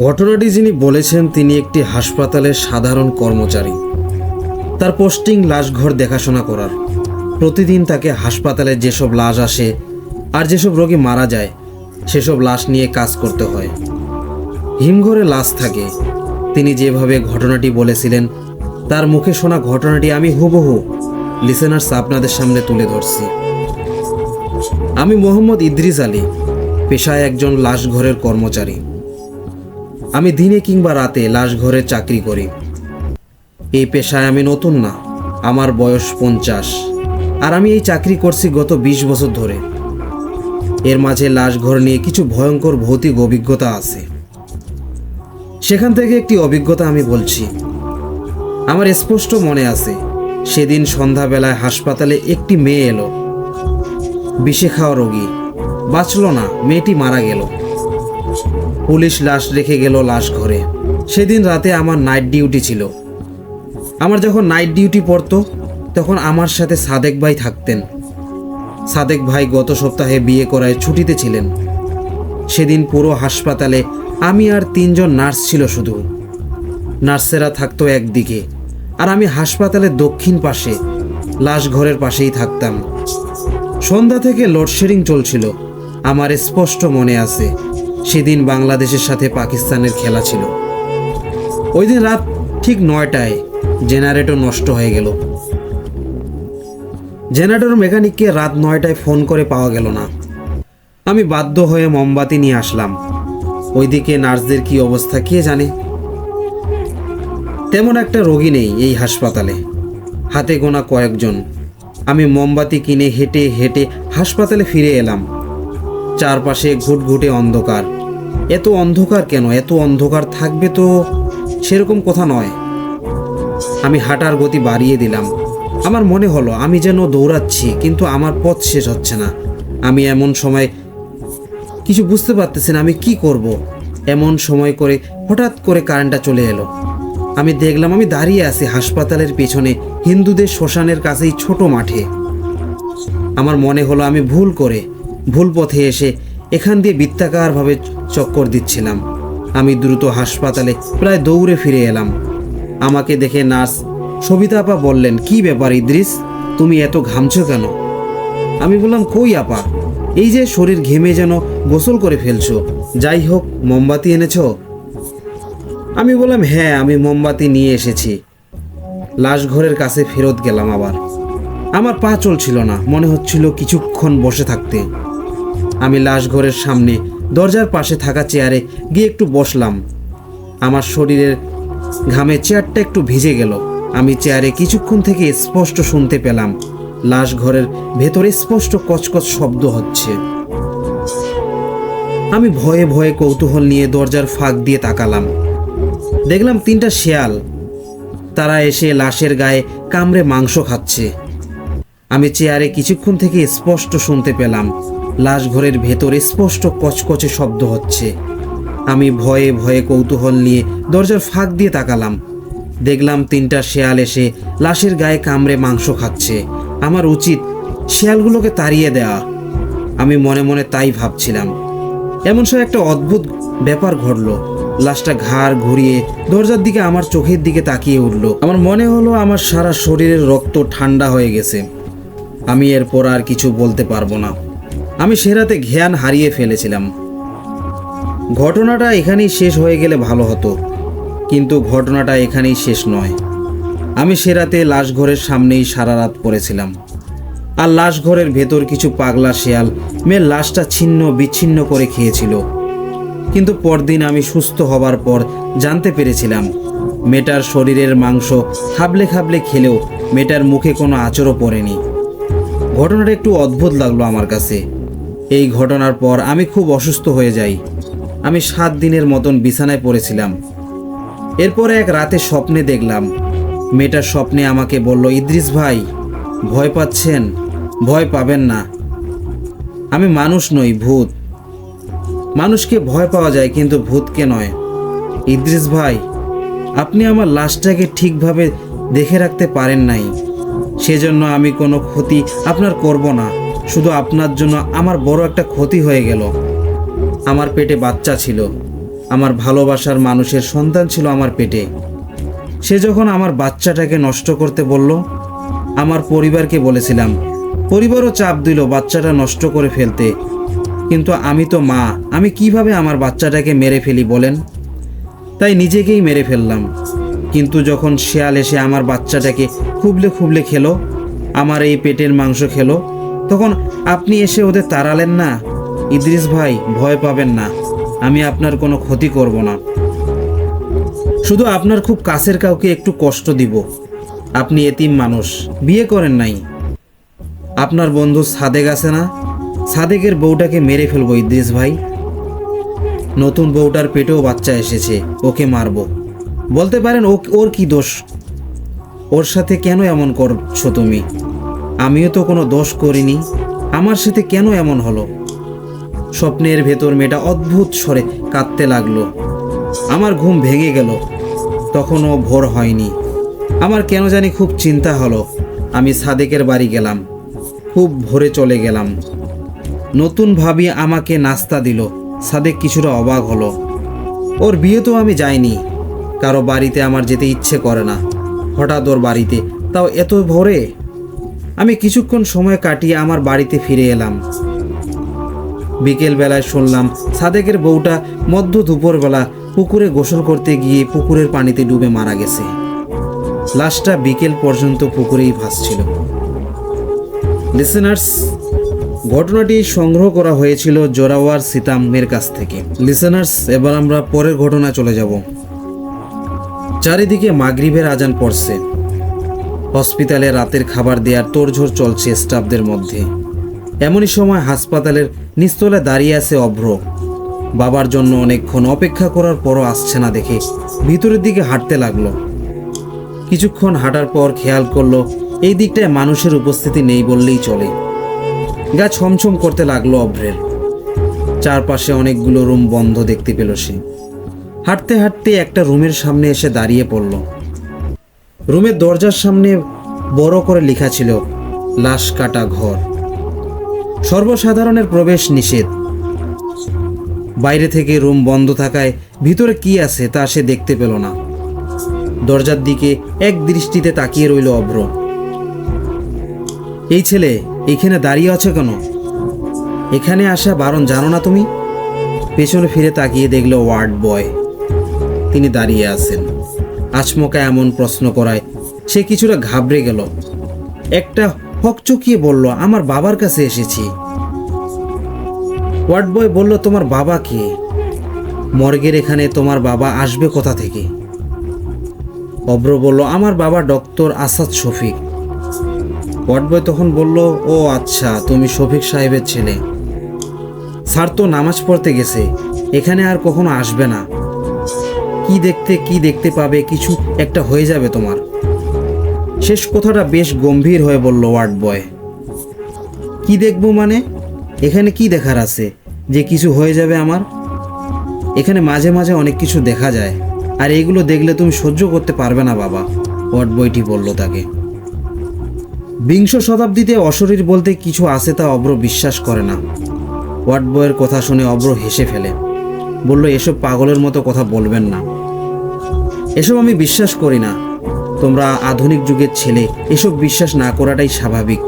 ঘটনাটি যিনি বলেছেন তিনি একটি হাসপাতালের সাধারণ কর্মচারী। তার পোস্টিং লাশঘর দেখাশোনা করার। প্রতিদিন তাকে হাসপাতালে যেসব লাশ আসে আর যেসব রোগী মারা যায় সেসব লাশ নিয়ে কাজ করতে হয়। হিমঘরে লাশ থাকে। তিনি যেভাবে ঘটনাটি বলেছিলেন তার মুখে শোনা ঘটনাটি আমি হুবহু লিসেনার্স আপনাদের সামনে তুলে ধরছি। আমি মোহাম্মদ ইদ্রিস আলী, পেশায় একজন লাশঘরের কর্মচারী। আমি দিনে কিংবা রাতে লাশঘরে চাকরি করি। এই পেশায় আমি নতুন না, আমার বয়স 50 আর আমি এই চাকরি করছি গত 20 বছর ধরে। এর মাঝে লাশঘর নিয়ে কিছু ভয়ঙ্কর ভৌতিক অভিজ্ঞতা আছে। সেখান থেকে একটি অভিজ্ঞতা আমি বলছি। আমার স্পষ্ট মনে আছে, সেদিন সন্ধ্যাবেলায় হাসপাতালে একটি মেয়ে এলো। বিষে খাওয়া রোগী, বাঁচল না, মেয়েটি মারা গেল। পুলিশ লাশ রেখে গেল লাশঘরে। সেদিন রাতে আমার নাইট ডিউটি ছিল। আমার যখন নাইট ডিউটি পড়তো তখন আমার সাথে সাদেক ভাই থাকতেন। সাদেক ভাই গত সপ্তাহে বিয়ে করায় ছুটিতে ছিলেন। সেদিন পুরো হাসপাতালে আমি আর 3 জন নার্স ছিল শুধু। নার্সেরা থাকতো একদিকে আর আমি হাসপাতালের দক্ষিণ পাশে লাশঘরের পাশেই থাকতাম। সন্ধ্যা থেকে লোডশেডিং চলছিল। আমার স্পষ্ট মনে আছে, সেদিন বাংলাদেশের সাথে পাকিস্তানের খেলা ছিল। ওই দিন রাত ঠিক 9টায় জেনারেটর নষ্ট হয়ে গেল। জেনারেটর মেকানিককে রাত 9টায় ফোন করে পাওয়া গেল না। আমি বাধ্য হয়ে মোমবাতি নিয়ে আসলাম। ওইদিকে নার্সদের কি অবস্থা কে জানে। তেমন একটা রোগী নেই এই হাসপাতালে, হাতে গোনা কয়েকজন। আমি মোমবাতি কিনে হেঁটে হেঁটে হাসপাতালে ফিরে এলাম। চারপাশে ঘুটঘুটে অন্ধকার। এত অন্ধকার কেন? এত অন্ধকার থাকবে তো সেরকম কথা নয়। আমি হাঁটার গতি বাড়িয়ে দিলাম। আমার মনে হলো আমি যেন দৌড়াচ্ছি, কিন্তু আমার পথ শেষ হচ্ছে না। আমি এমন সময় কিছু বুঝতে পারতেছি না আমি কি করব। এমন সময় করে হঠাৎ করে কারেন্টটা চলে এলো। আমি দেখলাম আমি দাঁড়িয়ে আছি হাসপাতালের পেছনে হিন্দুদের শ্মশানের কাছেই ছোট মাঠে। আমার মনে হলো আমি ভুল পথে এসে এখান দিয়ে বৃত্তাকারভাবে চক্কর দিচ্ছিলাম। আমি দ্রুত হাসপাতালে প্রায় দৌড়ে ফিরে এলাম। আমাকে দেখে নার্স সবিতা আপা বললেন, কি ব্যাপার ইদ্রিস, তুমি এত ঘামছো কেন? আমি বললাম, কই আপা, এই যে শরীর ঘেমে যেন গোসল করে ফেলছো। যাই হোক, মোমবাতি এনেছো? আমি বললাম, হ্যাঁ, আমি মোমবাতি নিয়ে এসেছি। লাশঘরের কাছে ফেরত গেলাম। আবার আমার পা চলছিল না, মনে হচ্ছিল কিছুক্ষণ বসে থাকতে। আমি লাশঘরের সামনে দরজার পাশে থাকা চেয়ারে গিয়ে একটু বসলাম। আমার শরীরের ঘামে চেয়ারটা একটু ভিজে গেল। আমি চেয়ারে কিছুক্ষণ থেকে স্পষ্ট শুনতে পেলাম লাশঘরের ভেতরে স্পষ্ট কচকচ শব্দ হচ্ছে। আমি ভয়ে ভয়ে কৌতূহল নিয়ে দরজার ফাঁক দিয়ে তাকালাম। দেখলাম 3টা শেয়াল। তারা এসে লাশের গায়ে কামড়ে মাংস খাচ্ছে। আমি চেয়ারে কিছুক্ষণ থেকে স্পষ্ট শুনতে পেলাম লাশঘরের ভেতরে স্পষ্ট কচকচে শব্দ হচ্ছে। আমি ভয়ে ভয়ে কৌতূহল নিয়ে দরজার ফাঁক দিয়ে তাকালাম। দেখলাম 3টা শেয়াল এসে লাশের গায়ে কামড়ে মাংস খাচ্ছে। আমার উচিত শেয়ালগুলোকে তাড়িয়ে দেওয়া। আমি মনে মনে তাই ভাবছিলাম। এমন সময় একটা অদ্ভুত ব্যাপার ঘটলো। লাশটা ঘাড় ঘুরিয়ে দরজার দিকে আমার চোখের দিকে তাকিয়ে উঠল। আমার মনে হলো আমার সারা শরীরের রক্ত ঠান্ডা হয়ে গেছে। আমি এরপর আর কিছু বলতে পারবো না। আমি সে রাতে জ্ঞান হারিয়ে ফেলেছিলাম। ঘটনাটা এখানেই শেষ হয়ে গেলে ভালো হতো, কিন্তু ঘটনাটা এখানেই শেষ নয়। আমি সে রাতে লাশঘরের সামনেই সারা রাত পড়েছিলাম। আর লাশঘরের ভেতর কিছু পাগলা শেয়াল মেয়ের লাশটা ছিন্ন বিচ্ছিন্ন করে খেয়েছিল। কিন্তু পরদিন আমি সুস্থ হবার পর জানতে পেরেছিলাম মেয়েটার শরীরের মাংস খাবলে খাবলে খেলেও মেয়েটার মুখে কোনো আঁচড়ও পড়েনি। ঘটনাটা একটু অদ্ভুত লাগলো আমার কাছে। এই ঘটনার পর আমি খুব অসুস্থ হয়ে যাই। আমি 7 দিনের মতন বিছানায় পড়েছিলাম। এরপরে এক রাতে স্বপ্নে দেখলাম মেয়েটার স্বপ্নে আমাকে বলল, ইদ্রিস ভাই, ভয় পাচ্ছেন? ভয় পাবেন না, আমি মানুষ নই, ভূত। মানুষকে ভয় পাওয়া যায় কিন্তু ভূতকে নয়। ইদ্রিস ভাই, আপনি আমার লাশটাকে ঠিকভাবে দেখে রাখতে পারেন নাই, সেজন্য আমি কোনো ক্ষতি আপনার করব না। শুধু আপনার জন্য আমার বড় একটা ক্ষতি হয়ে গেল। আমার পেটে বাচ্চা ছিল, আমার ভালোবাসার মানুষের সন্তান ছিল আমার পেটে। সে যখন আমার বাচ্চাটাকে নষ্ট করতে বলল, আমার পরিবারকে বলেছিলাম, পরিবারও চাপ দিল বাচ্চাটা নষ্ট করে ফেলতে। কিন্তু আমি তো মা, আমি কিভাবে আমার বাচ্চাটাকে মেরে ফেলি বলেন? তাই নিজেকেই মেরে ফেললাম। কিন্তু যখন শেয়াল এসে আমার বাচ্চাটাকে খুবলে খুবলে খেলো, আমার এই পেটের মাংস খেলো, তখন আপনি এসে ওদের তাড়ালেন না। ইদ্রিস ভাই, ভয় পাবেন না, আমি আপনার কোনো ক্ষতি করব না। শুধু আপনার খুব কাছের কাউকে একটু কষ্ট দিব। আপনি এতিম মানুষ, বিয়ে করেন নাই। আপনার বন্ধু সাদেক আছে না, সাদেকের বউটাকে মেরে ফেলবো ইদ্রিস ভাই। নতুন বউটার পেটেও বাচ্চা এসেছে, ওকে মারবো। বলতে পারেন ওর কি দোষ? ওর সাথে কেন এমন করছো তুমি? আমিও তো কোনো দোষ করিনি, আমার সাথে কেন এমন হলো? স্বপ্নের ভেতর মেয়েটা অদ্ভুত স্বরে কাঁদতে লাগলো। আমার ঘুম ভেঙে গেল। তখনও ভোর হয়নি। আমার কেন জানি খুব চিন্তা হলো। আমি সাদেকের বাড়ি গেলাম, খুব ভোরে চলে গেলাম। নতুন ভাবি আমাকে নাস্তা দিল। সাদেক কিছুটা অবাক হলো। ওর বিয়ে তো আমি যাইনি, কারো বাড়িতে আমার যেতে ইচ্ছে করে না। হঠাৎ ওর বাড়িতে, তাও এত ভোরে। আমি কিছুক্ষণ সময় কাটিয়ে আমার বাড়িতে ফিরে এলাম। বিকেল বেলায় শুনলাম সাদেকের বউটা মধ্য দুপুরবেলা পুকুরে গোসল করতে গিয়ে পুকুরের পানিতে ডুবে মারা গেছে। লাশটা বিকেল পর্যন্ত পুকুরেই ভাসছিল। লিসেনার্স, ঘটনাটি সংগ্রহ করা হয়েছিল জোরাওয়ার সিতামের কাছ থেকে। লিসেনার্স, এবার আমরা পরের ঘটনায় চলে যাব। চারিদিকে মাগরিবের আজান পড়ছে। হসপিটালে রাতের খাবার দেওয়ার তোড়জোড় চলছে স্টাফদের মধ্যে। এমনই সময় হাসপাতালের নিচতলায় দাঁড়িয়ে আছে অভ্র। বাবার জন্য অনেকক্ষণ অপেক্ষা করার পরও আসছে না দেখে ভিতরের দিকে হাঁটতে লাগলো। কিছুক্ষণ হাঁটার পর খেয়াল করলো এই দিকটায় মানুষের উপস্থিতি নেই বললেই চলে। গা ছমছম করতে লাগলো অভ্রের। চারপাশে অনেকগুলো রুম বন্ধ দেখতে পেল সে। হাঁটতে হাঁটতে একটা রুমের সামনে এসে দাঁড়িয়ে পড়ল। রুমের দরজার সামনে বড় করে লেখা ছিল, লাশ কাটা ঘর, সর্বসাধারণের প্রবেশ নিষেধ। বাইরে থেকে রুম বন্ধ থাকায় ভিতরে কি আছে তা সে দেখতে পেল না। দরজার দিকে এক দৃষ্টিতে তাকিয়ে রইল অভ্র। এই ছেলে এখানে দাঁড়িয়ে আছে কেন? এখানে আসা বারণ জানো না তুমি? পেছনে ফিরে তাকিয়ে দেখল ওয়ার্ড বয়। তিনি দাঁড়িয়ে আছেন। আচমকা এমন প্রশ্ন করায় সে কিছুটা ঘাবড়ে গেল। একটা হকচকিয়ে বলল, আমার বাবার কাছে এসেছি। ওয়ার্ড বয় বলল, তোমার বাবা কে? মর্গের এখানে তোমার বাবা আসবে কোথা থেকে? অভ্র বলল, আমার বাবা doctor Asad Shafiq. Ward boy তখন বলল, ও আচ্ছা, তুমি শফিক সাহেবের ছেলে। স্যার তো নামাজ পড়তে গেছে, এখানে আর কখনো আসবে না। কি দেখতে পাবে, কিছু একটা হয়ে যাবে তোমার। শেষ কথাটা বেশ গম্ভীর হয়ে বলল ওয়ার্ড বয়। কি দেখবো মানে? এখানে কি দেখার আছে যে কিছু হয়ে যাবে আমার? এখানে মাঝে মাঝে অনেক কিছু দেখা যায়, আর এগুলো দেখলে তুমি সহ্য করতে পারবে না বাবা, ওয়ার্ড বয়টি বলল তাকে। বিংশ শতাব্দীতে অশরীর বলতে কিছু আছে তা অভ্র বিশ্বাস করে না। ওয়ার্ড বয়ের কথা শুনে অভ্র হেসে ফেলে, বলল, এসব পাগলের মতো কথা বলবেন না, এসব আমি বিশ্বাস করি না। তোমরা আধুনিক যুগের ছেলে, এসব বিশ্বাস না করাটাই স্বাভাবিক।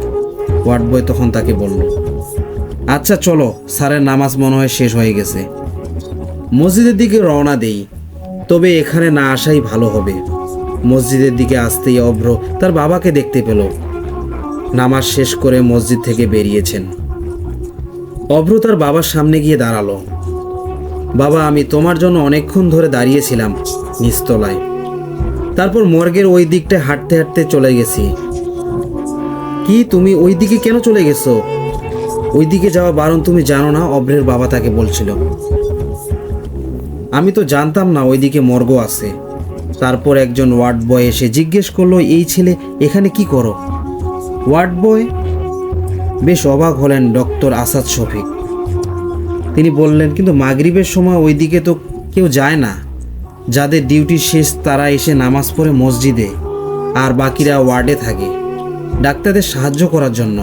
ওয়ার্ড বয় তখন তাকে বলল, আচ্ছা চলো, স্যারের নামাজ মনে হয় শেষ হয়ে গেছে, মসজিদের দিকে রওনা দেই। তবে এখানে না আসাই ভালো হবে। মসজিদের দিকে আসতেই অভ্র তার বাবাকে দেখতে পেল। নামাজ শেষ করে মসজিদ থেকে বেরিয়েছেন। অভ্র তার বাবার সামনে গিয়ে দাঁড়ালো। বাবা, আমি তোমার জন্য অনেকক্ষণ ধরে দাঁড়িয়েছিলাম নিচতলায়, তারপর মর্গের ওই দিকটায় হাঁটতে হাঁটতে চলে গেছি। কি, তুমি ওই দিকে কেন চলে গেছো? ওই দিকে যাওয়া বারণ তুমি জানো না? অভ্রের বাবা তাকে বলছিল। আমি তো জানতাম না ওইদিকে মর্গ আছে। তারপর একজন ওয়ার্ড বয় এসে জিজ্ঞেস করলো, এই ছেলে এখানে কি করো? ওয়ার্ড বয় বেশ অবাক হলেন ডক্টর আসাদ শফিক। তিনি বললেন, কিন্তু মাগরিবের সময় ওইদিকে তো কেউ যায় না। যাদের ডিউটি শেষ তারা এসে নামাজ পড়ে মসজিদে, আর বাকিরা ওয়ার্ডে থাকে ডাক্তারদের সাহায্য করার জন্য।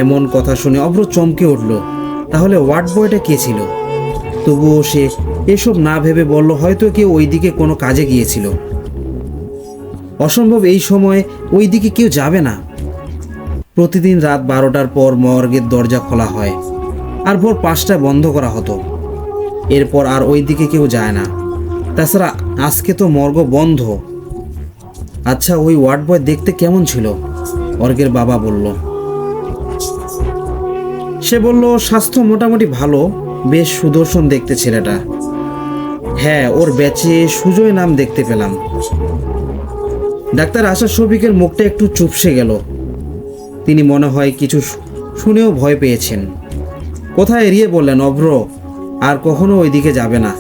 এমন কথা শুনে অভ্র চমকে উঠল। তাহলে ওয়ার্ড বয়টা কে ছিল? তবুও সে এসব না ভেবে বলল হয়তো কেউ ওইদিকে কোনো কাজে গিয়েছিল। অসম্ভব, এই সময় ওইদিকে কেউ যাবে না। প্রতিদিন রাত 12টার পর মর্গের দরজা খোলা হয় আর ভোর 5টায় বন্ধ করা হতো। এরপর আর ওইদিকে কেউ যায় না। তাছাড়া আজকে তো মর্গ বন্ধ। আচ্ছা, ওই ওয়ার্ড বয় দেখতে কেমন ছিল? অর্গের বাবা বলল। সে বলল, স্বাস্থ্য মোটামুটি ভালো, বেশ সুদর্শন দেখতে ছেলেটা। হ্যাঁ, ওর ব্যাচে সুজয় নাম দেখতে পেলাম। ডাক্তার আশা শফিকের মুখটা একটু চুপসে গেল। তিনি মনে হয় কিছু শুনেও ভয় পেয়েছেন। কথা এড়িয়ে বললেন, অভ্র আর কখনো ওইদিকে যাবে না।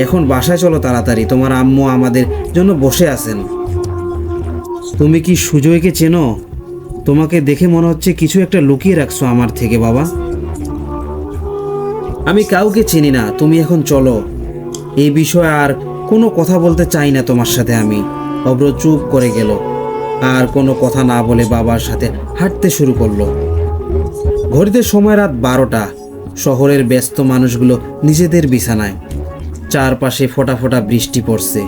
এখন বাসায় চলো তাড়াতাড়ি, তোমার আম্মু আমাদের জন্য বসে আছেন। তুমি কি সুজয়কে চেনো? তোমাকে দেখে মনে হচ্ছে কিছু একটা লুকিয়ে রাখছো আমার থেকে বাবা। আমি কাউকে চিনি না, তুমি এখন চলো। এই বিষয়ে আর কোনো কথা বলতে চাই না তোমার সাথে আমি। অভ্র চুপ করে গেল আর কোনো কথা না বলে বাবার সাথে হাঁটতে শুরু করলো। ঘড়িতে সময় রাত 12টা। শহরের ব্যস্ত মানুষগুলো নিজেদের বিছানায়। চারপাশে ফোঁটা ফোঁটা বৃষ্টি পড়ছে।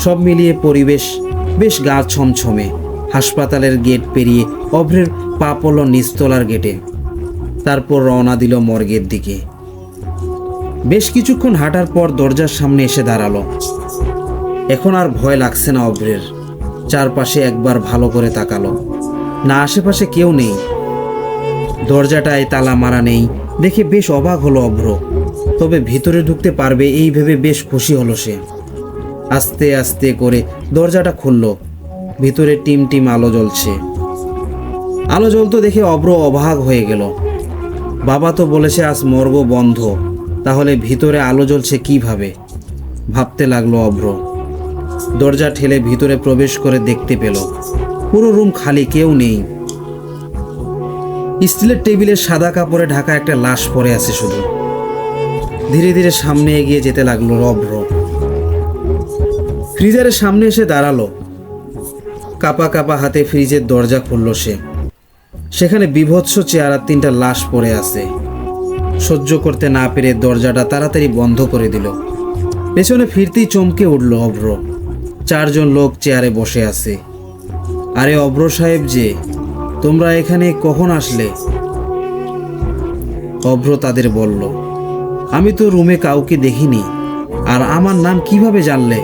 সব মিলিয়ে পরিবেশ বেশ গা ছমছমে। হাসপাতালের গেট পেরিয়ে অভ্রের পা পড়ল নিচতলার গেটে। তারপর রওনা দিল মর্গের দিকে। বেশ কিছুক্ষণ হাঁটার পর দরজার সামনে এসে দাঁড়ালো। এখন আর ভয় লাগছে না অভ্রের। চারপাশে একবার ভালো করে তাকালো, না আশেপাশে কেউ নেই। দরজাটায় তালা মারা নেই দেখে বেশ অবাক হলো অভ্র। তবে ভিতরে ঢুকতে পারবে এই ভেবে বেশ খুশি হলো সে। আস্তে আস্তে করে দরজাটা খুলল। ভিতরে টিম টিম আলো জ্বলছে। আলো জ্বলতো দেখে অভ্র অবাক হয়ে গেল। বাবা তো বলেছে আজ মর্গ বন্ধ, তাহলে ভিতরে আলো জ্বলছে কিভাবে? ভাবতে লাগলো অভ্র। দরজা ঠেলে ভিতরে প্রবেশ করে দেখতে পেল পুরো রুম খালি, কেউ নেই। স্টিলের টেবিলে সাদা কাপড়ে ঢাকা একটা লাশ পড়ে আছে শুধু। ধীরে ধীরে সামনে এগিয়ে যেতে লাগলো অভ্র। ফ্রিজারের সামনে এসে দাঁড়ালো। কাপা কাপা হাতে ফ্রিজের দরজা খুলল সে। সেখানে বিভৎস চেহারার 3টা লাশ পড়ে আছে। সহ্য করতে না পেরে দরজাটা তাড়াতাড়ি বন্ধ করে দিল। পেছনে ফিরতেই চমকে উঠল অভ্র। 4 জন লোক চেয়ারে বসে আছে। আরে অভ্র সাহেব যে, তোমরা এখানে কখন আসলে? অভ্র তাদের বলল, আমি তো রুমে কাউকে দেখিনি। আর আমার নাম কিভাবে জানলে?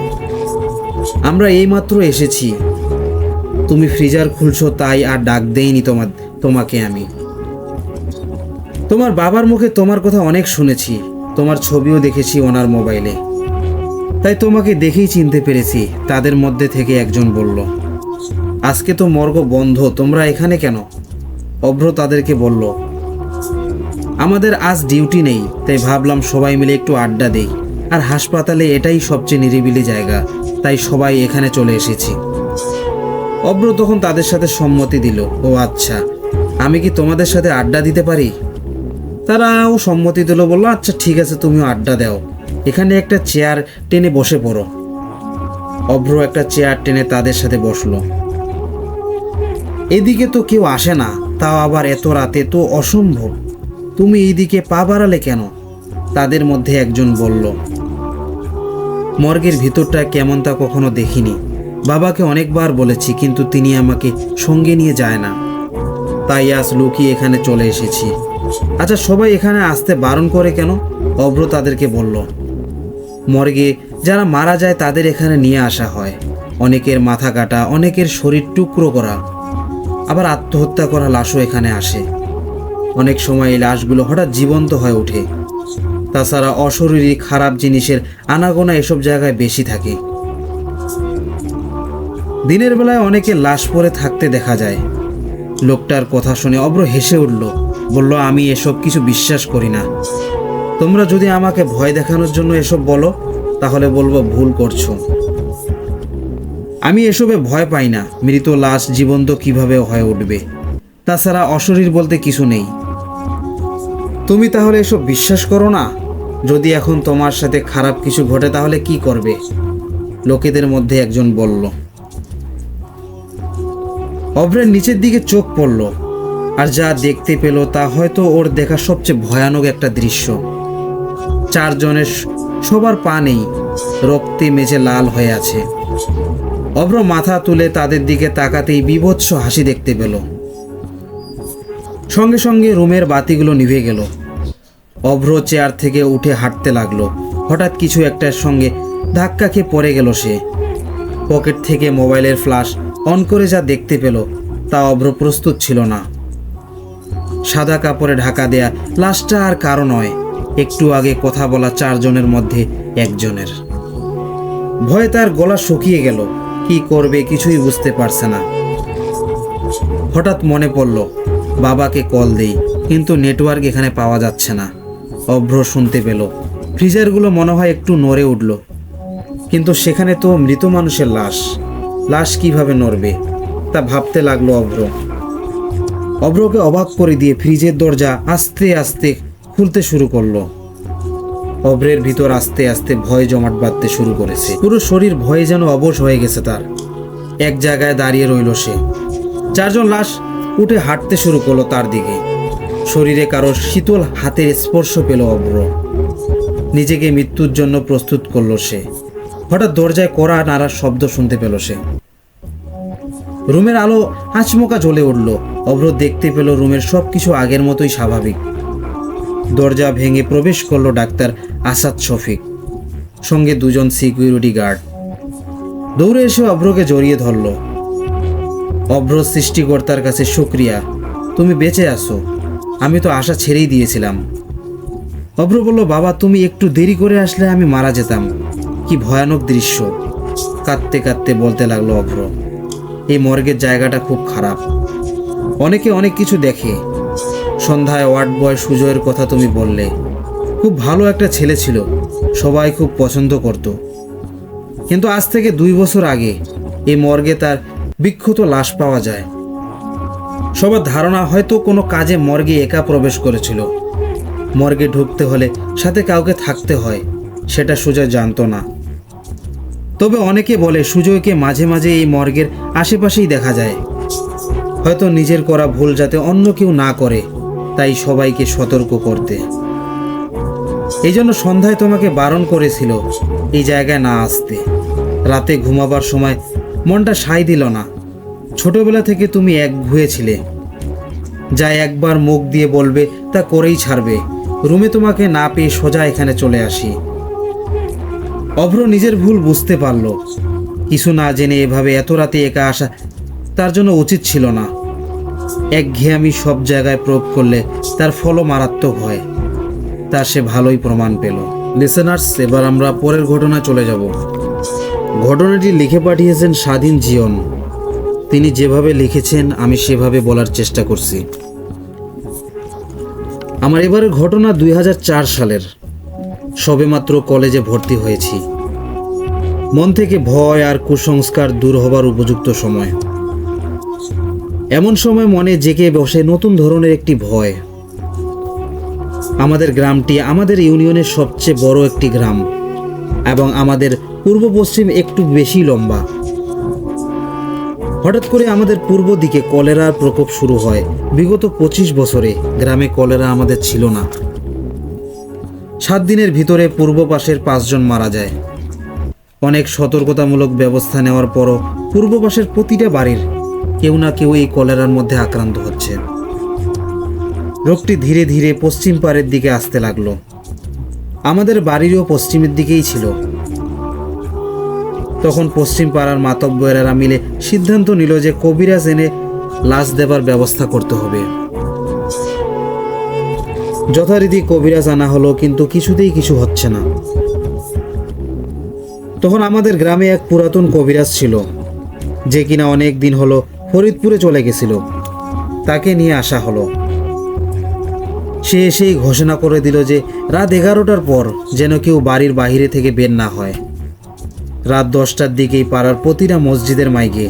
আমরা এইমাত্র এসেছি। তুমি ফ্রিজার খুলছো তাই আর ডাক দেইনি তোমাকে আমি। তোমার বাবার মুখে তোমার কথা অনেক শুনেছি, তোমার ছবিও দেখেছি ওনার মোবাইলে, তাই তোমাকে দেখেই চিনতে পেরেছি। তাদের মধ্যে থেকে একজন বলল, আজকে তো মর্গ বন্ধ, তোমরা এখানে কেন? অভ্র তাদেরকে বলল, আমাদের আজ ডিউটি নেই, তাই ভাবলাম সবাই মিলে একটু আড্ডা দেই। আর হাসপাতালে এটাই সবচেয়ে নিরিবিলি জায়গা, তাই সবাই এখানে চলে এসেছি। অভ্র তখন তাদের সাথে সম্মতি দিল। ও আচ্ছা, আমি কি তোমাদের সাথে আড্ডা দিতে পারি? তারাও সম্মতি দিল, বললো আচ্ছা ঠিক আছে, তুমিও আড্ডা দাও। এখানে একটা চেয়ার টেনে বসে পড়ো। অভ্র একটা চেয়ার টেনে তাদের সাথে বসলো। এদিকে তো কেউ আসে না, তাও আবার এত রাতে তো অসম্ভব। তুমি এইদিকে পা বাড়ালে কেন? তাদের মধ্যে একজন বলল, মর্গের ভিতরটা কেমন তা কখনো দেখিনি। বাবাকে অনেকবার বলেছি, কিন্তু তিনি আমাকে সঙ্গে নিয়ে যায় না, তাই আজ লুকিয়ে এখানে চলে এসেছি। আচ্ছা, সবাই এখানে আসতে বারণ করে কেন? অভ্র তাদেরকে বলল, মর্গে যারা মারা যায় তাদের এখানে নিয়ে আসা হয়। অনেকের মাথা কাটা, অনেকের শরীর টুকরো করা, আবার আত্মহত্যা করা লাশও এখানে আসে। অনেক সময় এই লাশগুলো হঠাৎ জীবন্ত হয়ে ওঠে। তাছাড়া অশরীরী খারাপ জিনিসের আনাগোনা এসব জায়গায় বেশি থাকে। দিনের বেলায় অনেকে লাশ পড়ে থাকতে দেখা যায়। লোকটার কথা শুনে অভ্র হেসে উঠল, বলল, আমি এসব কিছু বিশ্বাস করি না। তোমরা যদি আমাকে ভয় দেখানোর জন্য এসব বলো, তাহলে বলবো ভুল করছো। আমি এসবে ভয় পাই না। মৃত লাশ জীবন্ত কিভাবে হয়ে উঠবে? তাছাড়া অশরীর বলতে কিছু নেই। তুমি তাহলে এসব বিশ্বাস করো না? যদি এখন তোমার সাথে খারাপ কিছু ঘটে তাহলে কি করবে? লোকেদের মধ্যে একজন বলল। অভ্রের নিচের দিকে চোখ পড়ল, আর যা দেখতে পেল তা হয়তো ওর দেখা সবচেয়ে ভয়ানক একটা দৃশ্য। 4 জনের সবার পা নেই, রক্তে মেঝে লাল হয়ে আছে। অভ্র মাথা তুলে তাদের দিকে তাকাতেই বীভৎস হাসি দেখতে পেল। সঙ্গে সঙ্গে রুমের বাতিগুলো নিভে গেল। অভ্র চেয়ার থেকে উঠে হাঁটতে লাগলো। হঠাৎ কিছু একটার সঙ্গে ধাক্কা খেয়ে পড়ে গেল সে। পকেট থেকে মোবাইলের ফ্ল্যাশ অন করে যা দেখতে পেল তা অভ্র প্রস্তুত ছিল না। সাদা কাপড়ে ঢাকা দেয়া লাশটা আর কারো নয়, একটু আগে কথা বলা 4 জনের মধ্যে একজনের। ভয়ে তার গলা শুকিয়ে গেল, কি করবে কিছুই বুঝতে পারছে না। হঠাৎ মনে পড়ল বাবাকে কল দেই, কিন্তু নেটওয়ার্ক এখানে পাওয়া যাচ্ছে না। অভ্র শুনতে পেল ফ্রিজারগুলো মনে হয় একটু নড়ে উঠল, কিন্তু সেখানে তো মৃত মানুষের লাশ। লাশ কিভাবে নড়বে তা ভাবতে লাগলো অভ্র। অভ্রকে অবাক করে দিয়ে ফ্রিজের দরজা আস্তে আস্তে খুলতে শুরু করলো। অভ্রের ভিতর আস্তে আস্তে ভয় জমাট বাঁধতে শুরু করেছে। পুরো শরীর ভয়ে যেন অবশ হয়ে গেছে তার। এক জায়গায় দাঁড়িয়ে রইল সে। 4 জন লাশ উঠে হাঁটতে শুরু করলো তার দিকে। শরীরে কারো শীতল হাতের স্পর্শ পেল অভ্র। নিজেকে মৃত্যুর জন্য প্রস্তুত করলো সে। হঠাৎ দরজায় কড়া নাড়ার শব্দ শুনতে পেল সে। রুমের আলো আচমকা জ্বলে উঠল। অভ্র দেখতে পেল রুমের সবকিছু আগের মতোই স্বাভাবিক। দরজা ভেঙে প্রবেশ করলো ডাক্তার আসাদ শফিক, সঙ্গে 2 জন সিকিউরিটি গার্ড। দৌড়ে এসে অভ্রকে জড়িয়ে ধরল। অভ্র সৃষ্টিকর্তার কাছে শুকরিয়া, তুমি বেঁচে আছো, আমি তো আশা ছেড়েই দিয়েছিলাম। অভ্র বলল, বাবা তুমি একটু দেরি করে আসলে আমি মারা যেতাম। কি ভয়ানক দৃশ্য। কাঁদতে কাঁদতে বলতে লাগলো অভ্র, এই মর্গের জায়গাটা খুব খারাপ। অনেকে অনেক কিছু দেখে। সন্ধ্যায় ওয়ার্ড বয় সুজয়ের কথা তুমি বললে, খুব ভালো একটা ছেলে ছিল, সবাই খুব পছন্দ করত। কিন্তু আজ থেকে 2 বছর আগে এই মর্গে তার বিক্ষত লাশ পাওয়া যায়। সবার ধারণা হয়তো কোনো কাজে মর্গে একা প্রবেশ করেছিল। মর্গে ঢুকতে হলে সাথে কাউকে থাকতে হয়, সেটা সুজয় জানতো না। তবে অনেকে বলে সুজয়কে মাঝে মাঝে এই মর্গের আশেপাশেই দেখা যায়। হয়তো নিজের করা ভুল যাতে অন্য কেউ না করে, তাই সবাইকে সতর্ক করতে। এই জন্য সন্ধ্যায় তোমাকে বারণ করেছিল এই জায়গায় না আসতে। রাতে ঘুমাবার সময় মনটা সায় দিল না। ছোটবেলা থেকে তুমি একগুঁয়ে ছিলে, যা একবার মুখ দিয়ে বলবে তা করেই ছাড়বে। রুমে তোমাকে না পেয়ে সোজা এখানে চলে আসি। অভ্র নিজের ভুল বুঝতে পারল। কিছু না জেনে এভাবে এত রাতে একা আসা তার জন্য উচিত ছিল না। একঘেয়েমি সব জায়গায় প্রয়োগ করলে তার ফলও মারাত্মক হয়, তা সে ভালোই প্রমাণ পেল। লিসেনার্স, এবার আমরা পরের ঘটনায় চলে যাব। ঘটনাটি লিখে পাঠিয়েছেন স্বাধীন জীবন। তিনি যেভাবে লিখেছেন আমি সেভাবে বলার চেষ্টা করছি। আমার এবারের ঘটনা 2004 সালের। সবেমাত্র কলেজে ভর্তি হয়েছি। মন থেকে ভয় আর কুসংস্কার দূর হবার উপযুক্ত সময়। এমন সময় মনে জেগে বসে নতুন ধরনের একটি ভয়। আমাদের গ্রামটি আমাদের ইউনিয়নের সবচেয়ে বড় একটি গ্রাম এবং আমাদের পূর্ব পশ্চিম একটু বেশি লম্বা। হঠাৎ করে আমাদের পূর্ব দিকে কলেরার প্রকোপ শুরু হয়। বিগত 25 বছরে গ্রামে কলেরা আমাদের ছিল না। 7 দিনের ভিতরে পূর্ব পাশের 5 জন মারা যায়। অনেক সতর্কতামূলক ব্যবস্থা নেওয়ার পরও পূর্ব পাশের প্রতিটা বাড়ির কেউ না কেউ এই কলেরার মধ্যে আক্রান্ত হচ্ছে। রোগটি ধীরে ধীরে পশ্চিম পাড়ের দিকে আসতে লাগলো। আমাদের বাড়িরও পশ্চিমের দিকেই ছিল। তখন পশ্চিম পাড়ার মাতব্বরেরা মিলে সিদ্ধান্ত নিল যে কবিরাজ এনে লাশ দেবার ব্যবস্থা করতে হবে। যথারীতি কবিরাজ আনা হলো, কিন্তু কিছুতেই কিছু হচ্ছে না। তখন আমাদের গ্রামে এক পুরাতন কবিরাজ ছিল, যে কিনা অনেক দিন হলো ফরিদপুরে চলে গেছিল। তাকে নিয়ে আসা হলো। সে এসেই ঘোষণা করে দিল যে রাত 11টার পর যেন কেউ বাড়ির বাইরে থেকে বের না হয়। রাত 10টার দিকেই পাড়ার প্রতিটা মসজিদের মাইকে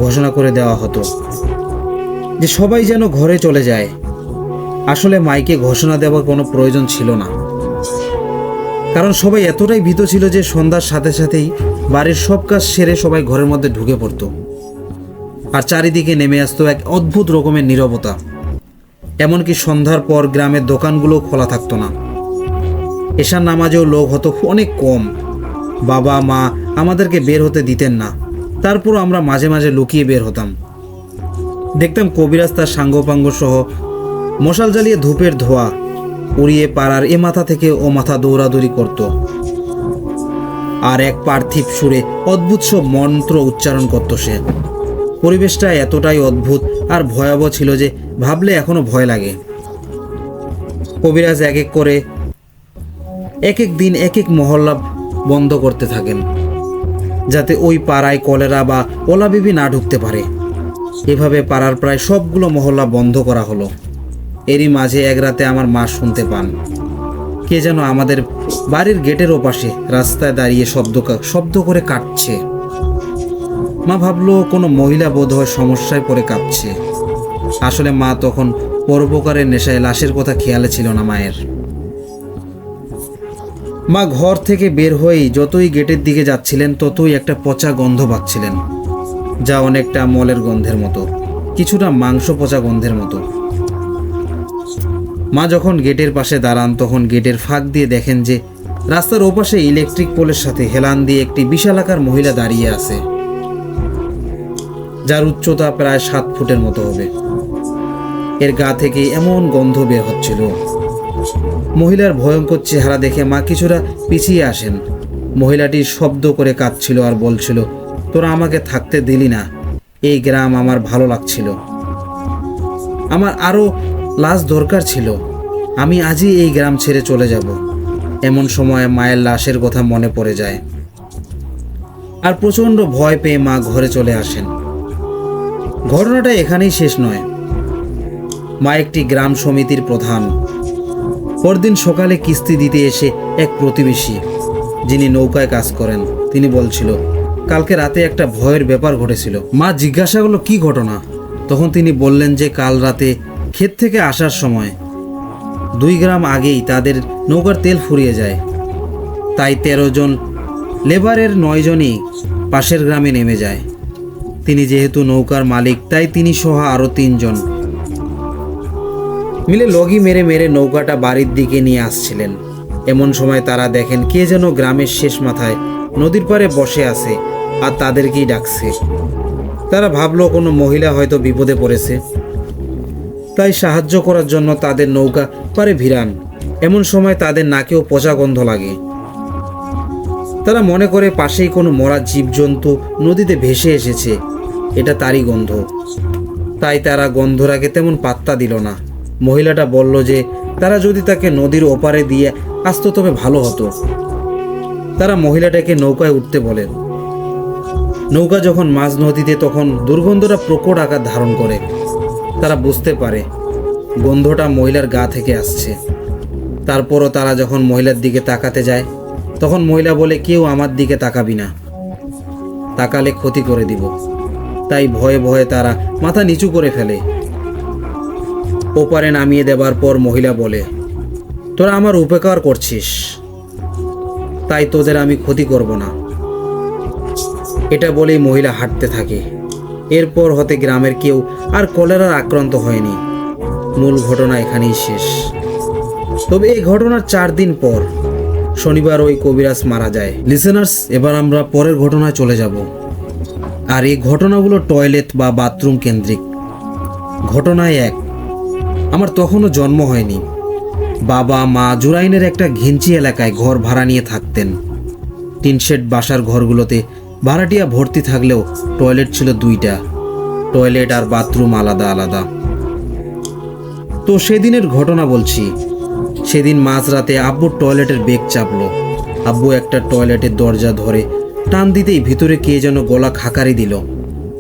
ঘোষণা করে দেওয়া হতো যে সবাই যেন ঘরে চলে যায়। আসলে মাইকে ঘোষণা দেওয়ার কোনো প্রয়োজন ছিল না, কারণ সবাই এতটাই ভীত ছিল যে সন্ধ্যার সাথে সাথেই বাড়ির সব কাজ সেরে সবাই ঘরের মধ্যে ঢুকে পড়তো। আর চারিদিকে নেমে আসতো এক অদ্ভুত রকমের নীরবতা। এমনকি সন্ধ্যার পর গ্রামের দোকানগুলো খোলা থাকতো না। এশার নামাজেও লোক হতো অনেক কম। বাবা মা আমাদেরকে বের হতে দিতেন না, তারপরও আমরা মাঝে মাঝে লুকিয়ে বের হতাম। দেখতাম কবিরাজ তার সাঙ্গপাঙ্গ সহ মশাল জ্বালিয়ে ধূপের ধোঁয়া উড়িয়ে পাড়ার এ মাথা থেকে ও মাথা দৌড়াদৌড়ি করত, আর এক পার্থিব সুরে অদ্ভুত সব মন্ত্র উচ্চারণ করত সে। পরিবেশটা এতটাই অদ্ভুত আর ভয়াবহ ছিল যে ভাবলে এখনো ভয় লাগে। কবিরাজ এক এক করে এক এক দিন এক এক মহল্লা বন্ধ করতে থাকেন, যাতে ওই পাড়ায় কলেরা বা ওলাবিবি না ঢুকতে পারে। এভাবে পাড়ার প্রায় সবগুলো মহল্লা বন্ধ করা হলো। এরই মাঝে এক রাতে আমার মা শুনতে পান কে যেন আমাদের বাড়ির গেটের ওপাশে রাস্তায় দাঁড়িয়ে শব্দ করে কাঁদছে। মা ভাবলো কোনো মহিলা বোধহয় সমস্যায় পড়ে কাঁদছে। আসলে মা তখন পরোপকারের নেশায় লাশের কথা খেয়ালে ছিল না মায়ের। মা ঘর থেকে বের হয়েই যতই গেটের দিকে যাচ্ছিলেন ততই একটা পচা গন্ধ পাচ্ছিলেন, যা অনেকটা মলের গন্ধের মতো, কিছুটা মাংস পচা গন্ধের মতো। মা যখন গেটের পাশে দাঁড়ান তখন গেটের ফাঁক দিয়ে দেখেন যে রাস্তার ওপাশে ইলেকট্রিক পোলের সাথে হেলান দিয়ে একটি বিশালাকার মহিলা দাঁড়িয়ে আছে, যার উচ্চতা প্রায় 7 ফুটের মতো হবে। এর গা থেকে এমন গন্ধ বের হচ্ছিল। মহিলার ভয়ঙ্কর চেহারা দেখে মা কিছুটা পিছিয়ে আসেন। মহিলাটি শব্দ করে কাঁদছিল আর বলছিল, তোরা আমাকে থাকতে দিলি না, এই গ্রাম আমার ভালো লাগছিল, আমার আরো লাশ দরকার ছিল, আমি আজই এই গ্রাম ছেড়ে চলে যাব। এমন সময় মায়ের লাশের কথা মনে পড়ে যায়, আর প্রচণ্ড ভয় পেয়ে মা ঘরে চলে আসেন। ঘটনাটা এখানেই শেষ নয়। মা একটি গ্রাম সমিতির প্রধান। পরদিন সকালে কিস্তি দিতে এসে এক প্রতিবেশী, যিনি নৌকায় কাজ করেন, তিনি বলছিল কালকে রাতে একটা ভয়ের ব্যাপার ঘটেছিল। মা জিজ্ঞাসা করলো কি ঘটনা? তখন তিনি বললেন যে কাল রাতে ক্ষেত থেকে আসার সময় 2 গ্রাম আগেই তাদের নৌকার তেল ফুরিয়ে যায়। তাই 13 জন লেবারের 9 জনই পাশের গ্রামে নেমে যায়। তিনি যেহেতু নৌকার মালিক, তাই তিনি সহ আরও 3 জন মিলে লগি মেরে মেরে নৌকাটা বাড়ির দিকে নিয়ে আসছিলেন। এমন সময় তারা দেখেন কে যেন গ্রামের শেষ মাথায় নদীর পাড়ে বসে আছে আর তাদেরকেই ডাকছে। তারা ভাবলো কোনো মহিলা হয়তো বিপদে পড়েছে, তাই সাহায্য করার জন্য তাদের নৌকা পাড়ে ভিড়ান। এমন সময় তাদের নাকেও পচা গন্ধ লাগে। তারা মনে করে পাশেই কোনো মরা জীবজন্তু নদীতে ভেসে এসেছে, এটা তারই গন্ধ। তাই তারা গন্ধটাকে তেমন পাত্তা দিল না। মহিলাটা বলল যে তারা যদি তাকে নদীর ওপারে দিয়ে আসতো তবে ভালো হতো। তারা মহিলাটাকে নৌকায় উঠতে বলেন। নৌকা যখন মাঝ নদীতে তখন দুর্গন্ধটা প্রকট আকার ধারণ করে। তারা বুঝতে পারে গন্ধটা মহিলার গা থেকে আসছে। তারপরও তারা যখন মহিলার দিকে তাকাতে যায় তখন মহিলা বলে, কেউ আমার দিকে তাকাবি না, তাকালে ক্ষতি করে দিব। তাই ভয়ে ভয়ে তারা মাথা নিচু করে ফেলে। ওপারে নামিয়ে দেবার পর মহিলা বলে, তোরা আমার উপকার করছিস, তাই তোদের আমি ক্ষতি করব না। এটা বলেই মহিলা হাঁটতে থাকে। এরপর হতে গ্রামের কেউ আর কলেরার আক্রান্ত হয়নি। মূল ঘটনা এখানেই শেষ। তবে এই ঘটনার 4 দিন পর শনিবার ওই কবিরাজ মারা যায়। লিসেনার্স, এবার আমরা পরের ঘটনায় চলে যাব। আর এই ঘটনাগুলো টয়লেট বা বাথরুম কেন্দ্রিক। ঘটনায় 1, আমার তখনও জন্ম হয়নি। বাবা মা জুরাইনের একটা ঘিঞ্চি এলাকায় ঘর ভাড়া নিয়ে থাকতেন। টিনশেড বাসার ঘরগুলোতে ভাড়াটিয়া ভর্তি থাকলেও টয়লেট ছিল 2টা। টয়লেট আর বাথরুম আলাদা আলাদা। তো সেদিনের ঘটনা বলছি। সেদিন মাঝরাতে আব্বুর টয়লেটের বেগ চাপলো। আব্বু একটা টয়লেটের দরজা ধরে টান দিতেই ভিতরে কে যেন গলা খাকারি দিল।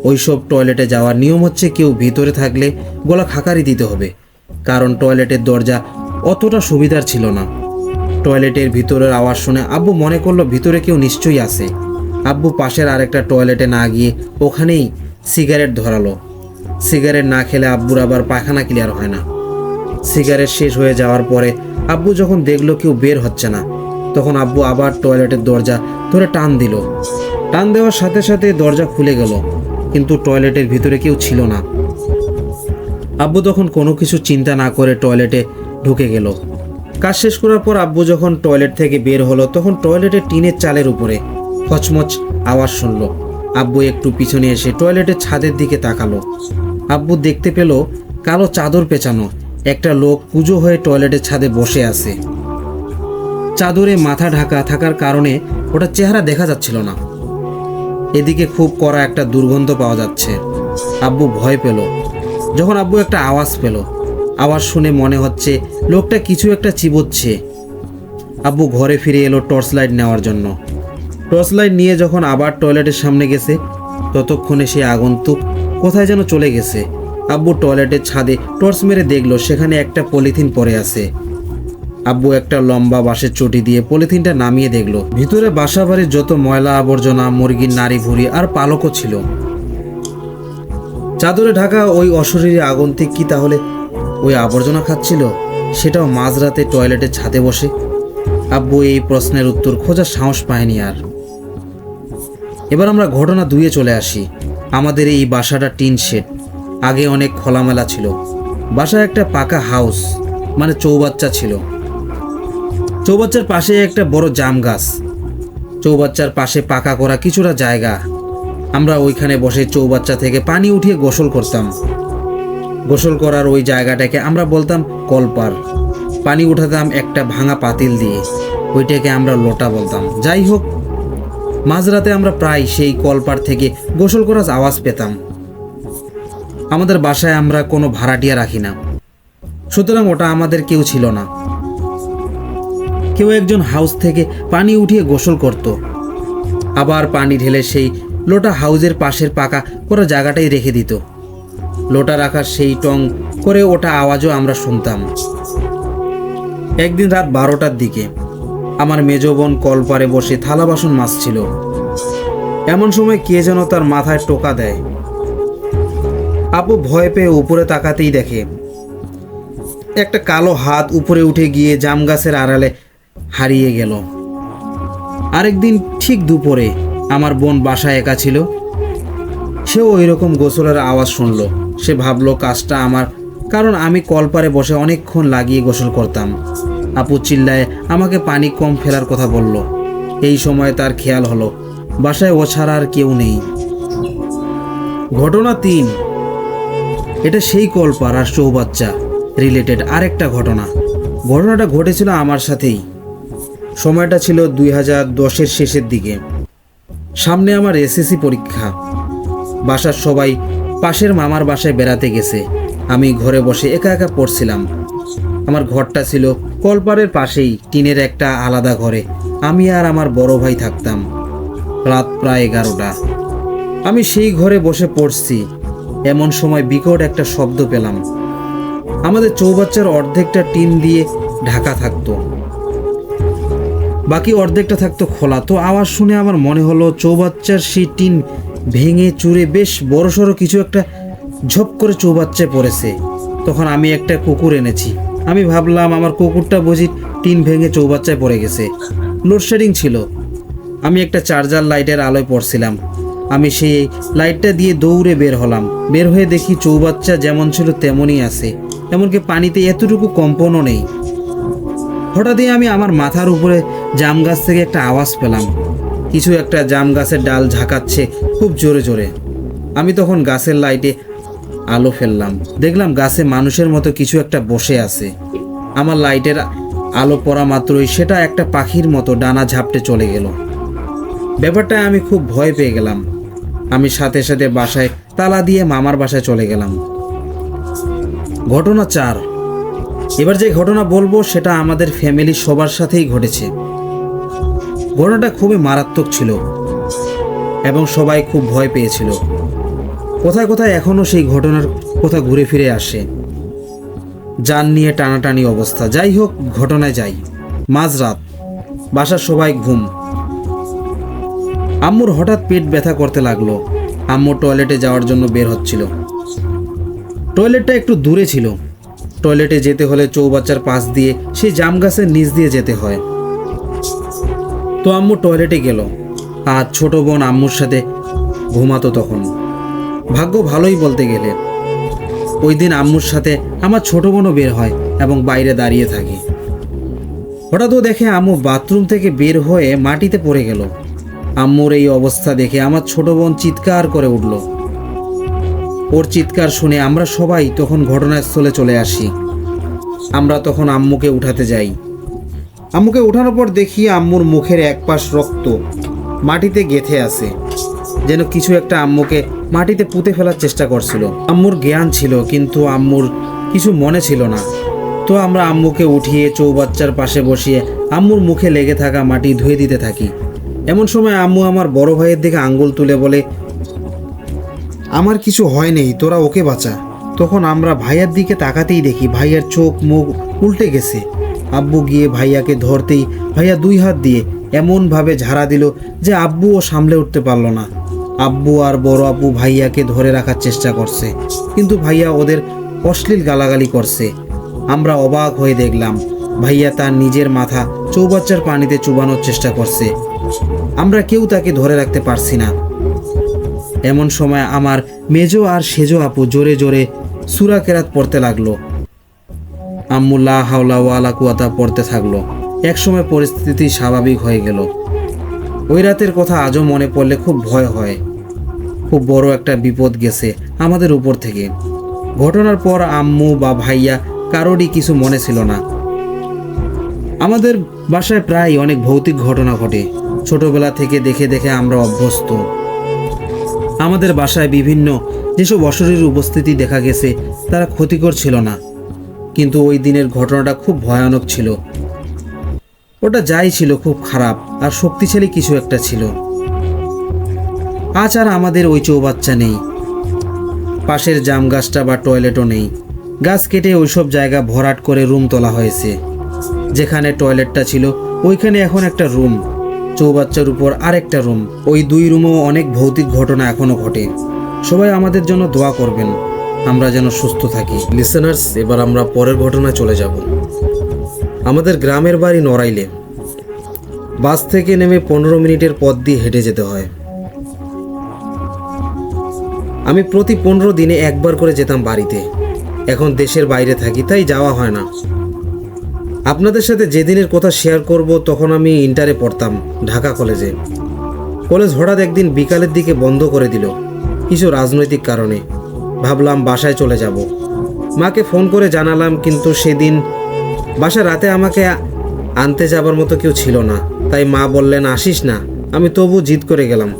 ওইসব টয়লেটে যাওয়ার নিয়ম হচ্ছে কেউ ভিতরে থাকলে গলা খাকারি দিতে হবে, কারণ টয়লেটের দরজা অতটা সুবিধার ছিল না। টয়লেটের ভিতরের আওয়াজ শুনে আব্বু মনে করলো ভিতরে কেউ নিশ্চয়ই আছে। আব্বু পাশের আরেকটা টয়লেটে না গিয়ে ওখানেই সিগারেট ধরালো। সিগারেট না খেলে আব্বুর আবার পায়খানা ক্লিয়ার হয় না। সিগারেট শেষ হয়ে যাওয়ার পরে আব্বু যখন দেখলো কেউ বের হচ্ছে না, তখন আব্বু আবার টয়লেটের দরজা ধরে টান দিল। টান দেওয়ার সাথে সাথে দরজা খুলে গেল, কিন্তু টয়লেটের ভিতরে কেউ ছিল না। আব্বু তখন কোনো কিছু চিন্তা না করে টয়লেটে ঢুকে গেল। কাজ শেষ করার পর আব্বু যখন টয়লেট থেকে বের হলো তখন টয়লেটের টিনের চালের উপরে খচমচ আওয়াজ শুনলো। আব্বু একটু পিছনে এসে টয়লেটের ছাদের দিকে তাকালো। আব্বু দেখতে পেল কালো চাদর পেঁচানো একটা লোক কুঁজো হয়ে টয়লেটের ছাদে বসে আছে। চাদরে মাথা ঢাকা থাকার কারণে ওটার চেহারা দেখা যাচ্ছিল না। এদিকে খুব কড়া একটা দুর্গন্ধ পাওয়া যাচ্ছে। আব্বু ভয় পেল। যখন আব্বু একটা আওয়াজ পেল, আওয়াজ শুনে মনে হচ্ছে লোকটা কিছু একটা চিবোচ্ছে। আব্বু ঘরে ফিরে এলো টর্চ লাইট নেওয়ার জন্য। টর্চ লাইট নিয়ে যখন আবার টয়লেটের সামনে গেছে ততক্ষণে সে আগন্তুক কোথায় যেন চলে গেছে। আব্বু টয়লেটের ছাদে টর্চ মেরে দেখলো সেখানে একটা পলিথিন পড়ে আছে। আব্বু একটা লম্বা বাঁশের চটি দিয়ে পলিথিনটা নামিয়ে দেখলো ভিতরে বাসাবাড়ির যত ময়লা আবর্জনা, মুরগির নাড়ি ভুঁড়ি আর পালকও ছিল। চাদরে ঢাকা ওই অশরীরী আগন্তুক কি তাহলে ওই আবর্জনা খাচ্ছিল, সেটাও মাঝরাতে টয়লেটের ছাদে বসে? আব্বু এই প্রশ্নের উত্তর খোঁজার সাহস পায়নি আর। এবার আমরা ঘটনা 2-এ চলে আসি। আমাদের এই বাসাটা টিন শেড, আগে অনেক খোলামেলা ছিল। বাসায় একটা পাকা হাউস মানে চৌবাচ্চা ছিল। চৌবাচ্চার পাশে একটা বড় জাম গাছ। চৌবাচ্চার পাশে পাকা করা কিছুটা জায়গা। আমরা ওইখানে বসে চৌবাচ্চা থেকে পানি উঠিয়ে গোসল করতাম। গোসল করার ওই জায়গাটাকে আমরা বলতাম কলপার। পানি উঠাতাম একটা ভাঙা পাতিল দিয়ে, ওইটাকে আমরা লোটা বলতাম। যাই হোক, মাঝরাতে আমরা প্রায় সেই কলপার থেকে গোসল করার আওয়াজ পেতাম। আমাদের বাসায় আমরা কোনো ভাড়াটিয়া রাখি না, সুতরাং ওটা আমাদের কেউ ছিল না। কেউ একজন হাউস থেকে পানি উঠিয়ে গোসল করত, আবার পানি ঢেলে সেই লোটা হাউজের পাশের পাকা করা জায়গাটাই রেখে দিত। লোটা রাখার সেই টং করে ওটা আওয়াজও আমরা শুনতাম। একদিন রাত 12টার দিকে আমার মেজ বোন কলপারে বসে থালা বাসন মাজছিল। এমন সময় কে যেন তার মাথায় টোকা দেয়। আপু ভয় পেয়ে উপরে তাকাতেই দেখে একটা কালো হাত উপরে উঠে গিয়ে জাম গাছের আড়ালে হারিয়ে গেল। আরেকদিন ঠিক দুপুরে আমার বোন বাসায় একা ছিল। সেও ওই রকম গোসলের আওয়াজ শুনলো। সে ভাবলো কাজটা আমার, কারণ আমি কলপারে বসে অনেকক্ষণ লাগিয়ে গোসল করতাম। আপু চিল্লায় আমাকে পানি কম ফেলার কথা বলল। এই সময় তার খেয়াল হলো বাসায় ও ছাড়া আর কেউ নেই। ঘটনা 3, এটা সেই কলপার আর চৌবাচ্চা রিলেটেড আরেকটা ঘটনা। ঘটনাটা ঘটেছিল আমার সাথেই। সময়টা ছিল 2010-এর শেষের দিকে। সামনে আমার এসএসসি পরীক্ষা। বাসার সবাই পাশের মামার বাসায় বেড়াতে গেছে। আমি ঘরে বসে একা একা পড়ছিলাম। আমার ঘরটা ছিল কলপারের পাশেই, টিনের একটা আলাদা ঘরে। আমি আর আমার বড় ভাই থাকতাম। রাত প্রায় 11টা। আমি সেই ঘরে বসে পড়ছি। এমন সময় বিকট একটা শব্দ পেলাম। আমাদের চৌবাচ্চার অর্ধেকটা টিন দিয়ে ঢাকা থাকতো, বাকি অর্ধেকটা থাকতো খোলা। তো আওয়াজ শুনে আমার মনে হলো চৌবাচ্চার সেই টিন ভেঙে চুরে বেশ বড়সড় কিছু একটা ঝপ করে চৌবাচ্চায় পড়েছে। তখন আমি একটা কুকুর এনেছি। আমি ভাবলাম আমার কুকুরটা বুঝি টিন ভেঙে চৌবাচ্চায় পড়ে গেছে। লোডশেডিং ছিল। আমি একটা চার্জার লাইটের আলোয় পড়ছিলাম। আমি সেই লাইটটা দিয়ে দৌড়ে বের হলাম। বের হয়ে দেখি চৌবাচ্চা যেমন ছিল তেমনই আছে, এমনকি পানিতে এতটুকু কম্পনও নেই। হঠাৎই আমি আমার মাথার উপরে জাম গাছ থেকে একটা আওয়াজ পেলাম। কিছু একটা জাম গাছের ডাল ঝাঁকাচ্ছে খুব জোরে জোরে। আমি তখন গাছের লাইটে আলো ফেললাম। দেখলাম গাছে মানুষের মতো কিছু একটা বসে আছে। আমার লাইটের আলো পড়া মাত্রই সেটা একটা পাখির মতো ডানা ঝাপটে চলে গেল। ব্যাপারটায় আমি খুব ভয় পেয়ে গেলাম। আমি সাথে সাথে বাসায় তালা দিয়ে মামার বাসায় চলে গেলাম। ঘটনা 4, এবার যে ঘটনা বলবো সেটা আমাদের ফ্যামিলির সবার সাথেই ঘটেছে। ঘটনাটা খুবই মারাত্মক ছিল এবং সবাই খুব ভয় পেয়েছিল। কোথায় কোথায় এখনো সেই ঘটনার কথা ঘুরে ফিরে আসে। জান নিয়ে টানাটানি অবস্থা। যাই হোক, ঘটনায় যাই। মাঝরাত, বাসার সবাই ঘুম। আম্মুর হঠাৎ পেট ব্যথা করতে লাগলো। আম্মু টয়লেটে যাওয়ার জন্য বের হচ্ছিল। টয়লেটটা একটু দূরে ছিল। টয়লেটে যেতে হলে চৌবাচ্চার পাশ দিয়ে সেই জাম গাছের নিচ দিয়ে যেতে হয়। তো আম্মু টয়লেটে গেল আর ছোট বোন আম্মুর সাথে ঘুমাতো তখন। ভাগ্য ভালোই বলতে গেলে। ওই দিন আম্মুর সাথে আমার ছোট বোনও বের হয় এবং বাইরে দাঁড়িয়ে থাকে। হঠাৎ ও দেখে আম্মু বাথরুম থেকে বের হয়ে মাটিতে পড়ে গেল। আম্মুর এই অবস্থা দেখে আমার ছোট বোন চিৎকার করে উঠল। ওর চিৎকার শুনে আমরা সবাই তখন ঘটনাস্থলে চলে আসি। আমরা তখন আম্মুকে উঠাতে যাই। আম্মুকে উঠানোর পর দেখি আম্মুর মুখের এক পাশ রক্ত মাটিতে গেঁথে আছে, যেন কিছু একটা আম্মুকে মাটিতে পুঁতে ফেলার চেষ্টা করছিল। আম্মুর জ্ঞান ছিল কিন্তু আম্মুর কিছু মনে ছিল না। তো আমরা আম্মুকে উঠিয়ে চৌবাচ্চার পাশে বসিয়ে আম্মুর মুখে লেগে থাকা মাটি ধুয়ে দিতে থাকি। এমন সময় আম্মু আমার বড় ভাইয়ের দিকে আঙ্গুল তুলে বলে, আমার কিছু হয় নেই, তোরা ওকে বাঁচা। তখন আমরা ভাইয়ার দিকে তাকাতেই দেখি ভাইয়ার চোখ মুখ উল্টে গেছে। আব্বু গিয়ে ভাইয়াকে ধরতেই ভাইয়া 2 হাত দিয়ে এমনভাবে ঝাড়া দিল যে আব্বুও সামলে উঠতে পারল না। আব্বু আর বড় আব্বু ভাইয়াকে ধরে রাখার চেষ্টা করছে, কিন্তু ভাইয়া ওদের অশ্লীল গালাগালি করছে। আমরা অবাক হয়ে দেখলাম ভাইয়া তার নিজের মাথা চৌবাচ্চার পানিতে চুবানোর চেষ্টা করছে। আমরা কেউ তাকে ধরে রাখতে পারছি না। এমন সময় আমার মেজো আর সেজো আপু জোরে জোরে সূরা কেরাত পড়তে লাগলো। আম্মু লা হাওলা ওয়ালা কুওয়াতা পড়তে থাকলো। একসময় পরিস্থিতি স্বাভাবিক হয়ে গেল। ওই রাতের কথা আজও মনে পড়লে খুব ভয় হয়। খুব বড় একটা বিপদ গেছে আমাদের উপর থেকে। ঘটনার পর আম্মু বা ভাইয়া কারোরই কিছু মনে ছিল না। আমাদের বাসায় প্রায় অনেক ভৌতিক ঘটনা ঘটে। ছোটবেলা থেকে দেখে দেখে আমরা অভ্যস্ত। আমাদের বাসায় বিভিন্ন যেসব অশরীর উপস্থিতি দেখা গেছে তারা ক্ষতিকর ছিল না, কিন্তু ওই দিনের ঘটনাটা খুব ভয়ানক ছিল। ওটা যাই ছিল খুব খারাপ আর শক্তিশালী কিছু একটা ছিল। আজ আর আমাদের ওই চৌবাচ্চা নেই, পাশের জাম গাছটা বা টয়লেটও নেই। গাছ কেটে ওইসব জায়গা ভরাট করে রুম তোলা হয়েছে। যেখানে টয়লেটটা ছিল ওইখানে এখন একটা রুম, চৌবাচ্চার উপর আরেকটা রুম। ওই 2 রুমেও অনেক ভৌতিক ঘটনা এখনো ঘটে। সবাই আমাদের জন্য দোয়া করবেন, আমরা যেন সুস্থ থাকি। লিসেনার্স, এবার আমরা পরের ঘটনায় চলে যাব। আমাদের গ্রামের বাড়ি নড়াইলে। বাস থেকে নেমে 15 মিনিটের পথ দিয়ে হেঁটে যেতে হয়। আমি প্রতি 15 দিনে একবার করে যেতাম বাড়িতে। এখন দেশের বাইরে থাকি, তাই যাওয়া হয় না। আপনাদের সাথে যেদিনের কথা শেয়ার করব তখন আমি ইন্টারে পড়তাম, ঢাকা কলেজে। কলেজ হঠাৎ একদিন বিকালের দিকে বন্ধ করে দিল কিছু রাজনৈতিক কারণে। ভাবলাম বাসায় চলে যাব। মাকে ফোন করে জানালাম, কিন্তু সেদিন বাসা রাতে আমাকে আনতে যাবার মতো কেউ ছিল না। তাই মা বললেন আসিস না। আমি তবু জিদ করে গেলাম।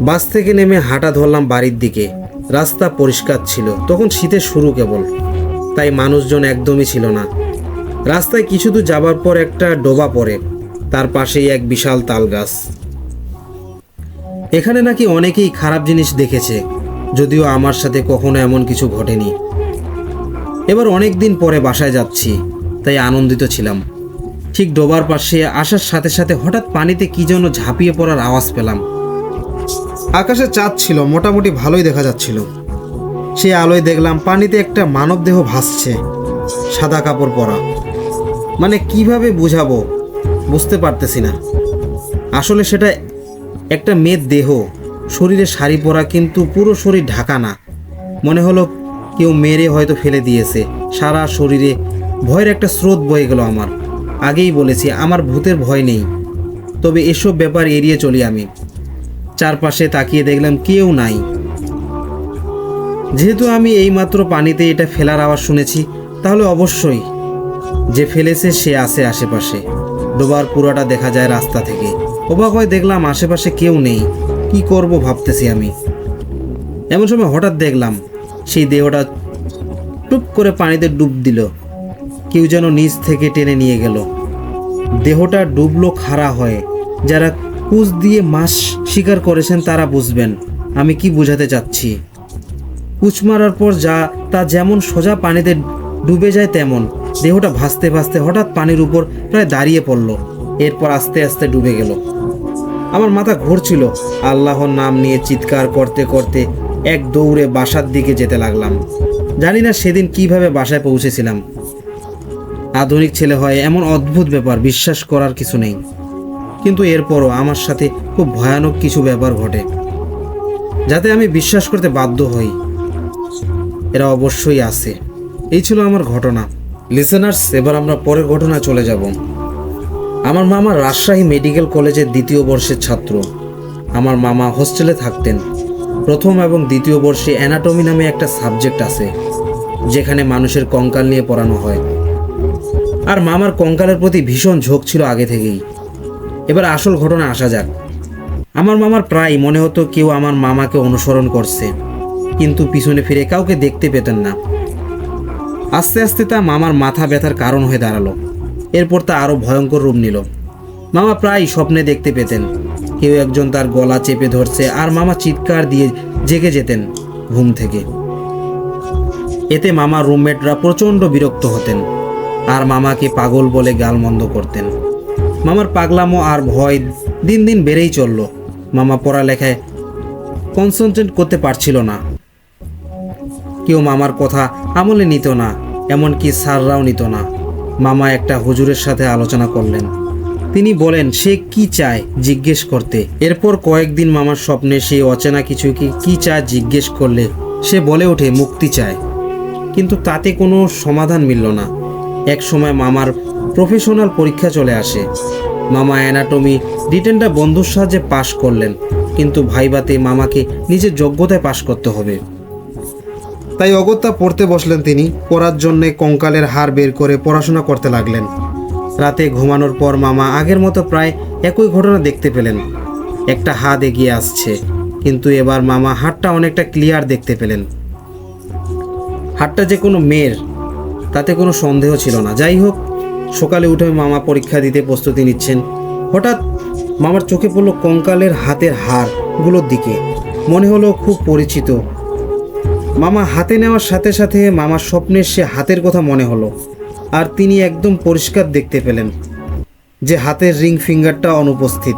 বাস থেকে নেমে হাঁটা ধরলাম বাড়ির দিকে। রাস্তা পরিষ্কার ছিল, তখন শীতের শুরু কেবল, তাই মানুষজন একদমই ছিল না। রাস্তায় কিছু দূর যাবার পর একটা ডোবা পড়ে, তার পাশেই এক বিশাল তাল গাছ। এখানে নাকি অনেকেই খারাপ জিনিস দেখেছে, যদিও আমার সাথে কখনো এমন কিছু ঘটেনি। এবার অনেক দিন পরে বাসায় যাচ্ছি, তাই আনন্দিত ছিলাম। ঠিক ডোবার পাশে আসার সাথে সাথে হঠাৎ পানিতে কি যেন ঝাঁপিয়ে পড়ার আওয়াজ পেলাম। আকাশে চাঁদ ছিল, মোটামুটি ভালোই দেখা যাচ্ছিল। সেই আলোয় দেখলাম পানিতে একটা মানবদেহ ভাসছে, সাদা কাপড় পরা। মানে কিভাবে বুঝাবো বুঝতে পারতেছি না। আসলে সেটা একটা মেয়ের দেহ, শরীরে শাড়ি পরা, কিন্তু পুরো শরীর ঢাকা না। মনে হলো কেউ মেরে হয়তো ফেলে দিয়েছে। সারা শরীরে ভয়ের একটা স্রোত বয়ে গেল আমার। আগেই বলেছি আমার ভূতের ভয় নেই, তবে এসব ব্যাপার এড়িয়ে চলি আমি। চারপাশে তাকিয়ে দেখলাম কেউ নাই। যেহেতু আমি এইমাত্র পানিতে এটা ফেলার আওয়াজ শুনেছি, তাহলে অবশ্যই যে ফেলেছে সে আছে আশেপাশে। ডোবার পুরোটা দেখা যায় রাস্তা থেকে। অবাক হয়ে দেখলাম আশেপাশে কেউ নেই। কি করব ভাবতেছি আমি। এমন সময় হঠাৎ দেখলাম সেই দেহটা টুপ করে পানিতে ডুব দিল। কেউ যেন নিচ থেকে টেনে নিয়ে গেল। দেহটা ডুবলো খাড়া হয়ে। যারা কুচ দিয়ে মাছ শিকার করেছেন তারা বুঝবেন আমি কি বোঝাতে চাচ্ছি। কুচ মারার পর তা যেমন সোজা পানিতে ডুবে যায়, তেমন দেহটা ভাসতে ভাসতে হঠাৎ পানির উপর প্রায় দাঁড়িয়ে পড়ল। এরপর আস্তে আস্তে ডুবে গেল। আমার মাথা ঘুরছিল। আল্লাহর নাম নিয়ে চিৎকার করতে করতে এক দৌড়ে বাসার দিকে যেতে লাগলাম। জানি না সেদিন কিভাবে বাসায় পৌঁছেছিলাম। আধুনিক ছেলে হয় এমন অদ্ভুত ব্যাপার বিশ্বাস করার কিছু নেই, কিন্তু এরপরও আমার সাথে খুব ভয়ানক কিছু ব্যাপার ঘটে, যাতে আমি বিশ্বাস করতে বাধ্য হই এরা অবশ্যই আছে। এই ছিল আমার ঘটনা। লিসেনার্স, এবার আমরা পরের ঘটনায় চলে যাব। আমার মামা রাজশাহী মেডিকেল কলেজের 2য় বর্ষের ছাত্র। আমার মামা হোস্টেলে থাকতেন। প্রথম এবং 2য় বর্ষে অ্যানাটমি নামে একটা সাবজেক্ট আছে, যেখানে মানুষের কঙ্কাল নিয়ে পড়ানো হয়। আর মামার কঙ্কালের প্রতি ভীষণ ঝোঁক ছিল আগে থেকেই। এবার আসল ঘটনা আসা যাক। আমার মামার প্রায় মনে হতো কেউ আমার মামাকে অনুসরণ করছে, কিন্তু পিছনে ফিরে কাউকে দেখতে পেতেন না। আস্তে আস্তে তা মামার মাথা ব্যথার কারণ হয়ে দাঁড়ালো। এরপর তা আরও ভয়ঙ্কর রূপ নিল। মামা প্রায় স্বপ্নে দেখতে পেতেন কেউ একজন তার গলা চেপে ধরছে, আর মামা চিৎকার দিয়ে জেগে যেতেন ঘুম থেকে। এতে মামার রুমমেটরা প্রচণ্ড বিরক্ত হতেন আর মামাকে পাগল বলে গালমন্দ করতেন। মামার পাগলামো আর ভয় দিন দিন বেড়েই চলল। মামা পড়ালেখায় কনসেন্ট্রেট করতে পারছিল না। কেউ মামার কথা আমলে নিত না, এমনকি স্যাররাও নিত না। মামা একটা হুজুরের সাথে আলোচনা করলেন। তিনি বলেন সে কি চায় জিজ্ঞেস করতে। এরপর কয়েকদিন মামার স্বপ্নে সে অচেনা কিছুকে কি চায় জিজ্ঞেস করলে সে বলে ওঠে মুক্তি চায়, কিন্তু তাতে কোনো সমাধান মিলল না। এক সময় মামার প্রফেশনাল পরীক্ষা চলে আসে। মামা অ্যানাটমি রিটেনটা বন্ধুর সাহায্যে পাশ করলেন, কিন্তু ভাইবাতে মামাকে নিজের যোগ্যতায় পাশ করতে হবে। তাই অগত্যা পড়তে বসলেন তিনি। পড়ার জন্যে কঙ্কালের হাড় বের করে পড়াশোনা করতে লাগলেন। রাতে ঘুমানোর পর মামা আগের মতো প্রায় একই ঘটনা দেখতে পেলেন। একটা হাত এগিয়ে আসছে, কিন্তু এবার মামা হাতটা অনেকটা ক্লিয়ার দেখতে পেলেন। হাতটা যে কোনো মেয়ের, তাতে কোনো সন্দেহ ছিল না। যাই হোক, সকালে উঠে মামা পরীক্ষা দিতে প্রস্তুতি নিচ্ছেন। হঠাৎ মামার চোখে পড়ল কঙ্কালের হাতের হাড়গুলোর দিকে। মনে হলো খুব পরিচিত। মামা হাতে নেওয়ার সাথে সাথে মামার স্বপ্নের সে হাতের কথা মনে হলো, আর তিনি একদম পরিষ্কার দেখতে পেলেন যে হাতের রিং ফিঙ্গারটা অনুপস্থিত।